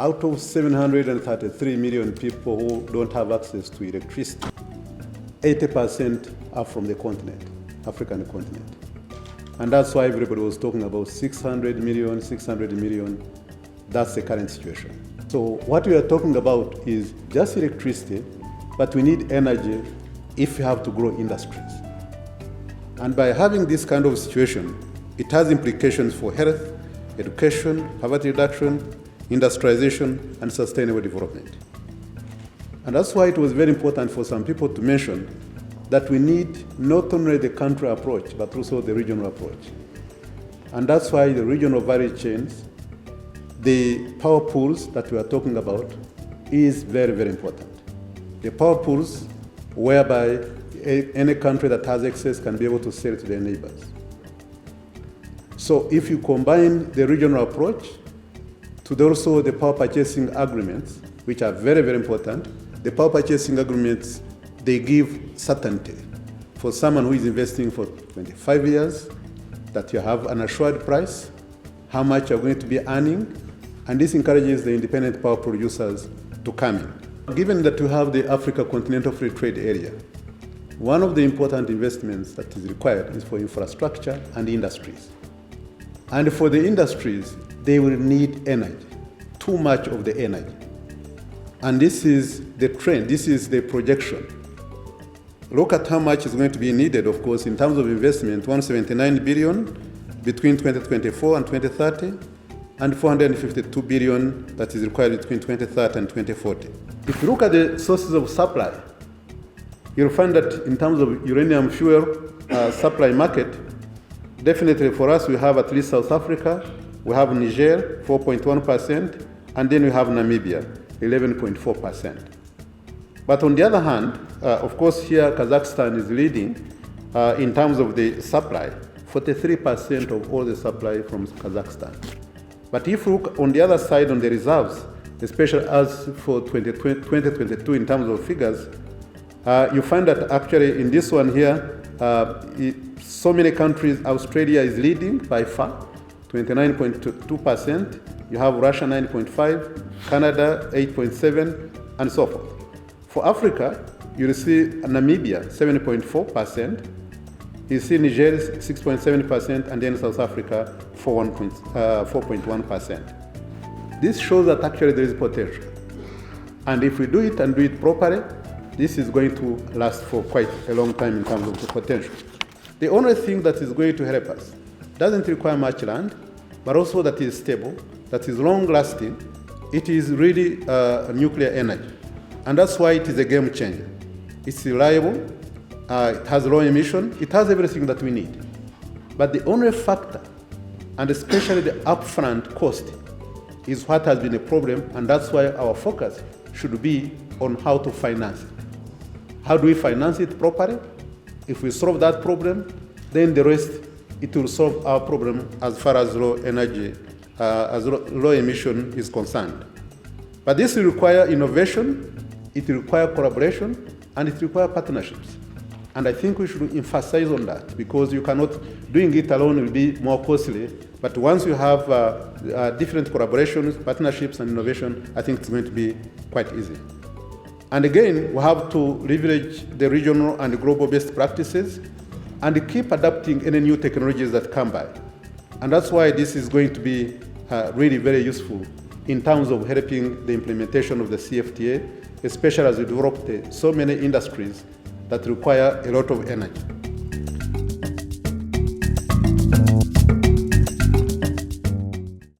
Out of 733 million people who don't have access to electricity, 80% are from the continent, African continent. And that's why everybody was talking about 600 million. That's the current situation. So what we are talking about is just electricity, but we need energy if we have to grow industries. And by having this kind of situation, it has implications for health, education, poverty reduction, industrialization, and sustainable development. And that's why it was very important for some people to mention that we need not only the country approach, but also the regional approach. And that's why the regional value chains, the power pools that we are talking about, is very, very important. The power pools whereby any country that has excess can be able to sell to their neighbors. So if you combine the regional approach to also the power purchasing agreements, which are very, very important, the power purchasing agreements, they give certainty for someone who is investing for 25 years, that you have an assured price, how much you're going to be earning, and this encourages the independent power producers to come in. Given that we have the Africa Continental Free Trade Area, one of the important investments that is required is for infrastructure and industries. And for the industries, they will need energy, too much of the energy. And this is the trend, this is the projection. Look at how much is going to be needed, of course, in terms of investment, 179 billion between 2024 and 2030, and 452 billion that is required between 2030 and 2040. If you look at the sources of supply, you'll find that in terms of uranium fuel supply market, definitely for us, we have at least South Africa, we have Niger, 4.1%, and then we have Namibia, 11.4%. But on the other hand, of course, here Kazakhstan is leading in terms of the supply, 43% of all the supply from Kazakhstan. But if you look on the other side on the reserves, especially as for 2022 in terms of figures, you find that actually in this one here, so many countries, Australia is leading by far, 29.2%. You have Russia 9.5%, Canada 8.7%, and so forth. For Africa, you see Namibia 7.4%, you see Niger 6.7%, and then South Africa 4.1%. This shows that actually there is potential. And if we do it and do it properly, this is going to last for quite a long time in terms of the potential. The only thing that is going to help us doesn't require much land, but also that is stable, that is long-lasting. It is really nuclear energy. And that's why it is a game changer. It's reliable, it has low emission, it has everything that we need. But the only factor, and especially the upfront cost, is what has been a problem, and that's why our focus should be on how to finance it. How do we finance it properly? If we solve that problem, then the rest, it will solve our problem as far as low energy, low emission is concerned. But this will require innovation, it will require collaboration, and it requires partnerships. And I think we should emphasize on that, because you cannot, doing it alone will be more costly, but once you have different collaborations, partnerships, and innovation, I think it's going to be quite easy. And again, we have to leverage the regional and global best practices and keep adapting any new technologies that come by. And that's why this is going to be really very useful in terms of helping the implementation of the CFTA, especially as we develop so many industries that require a lot of energy.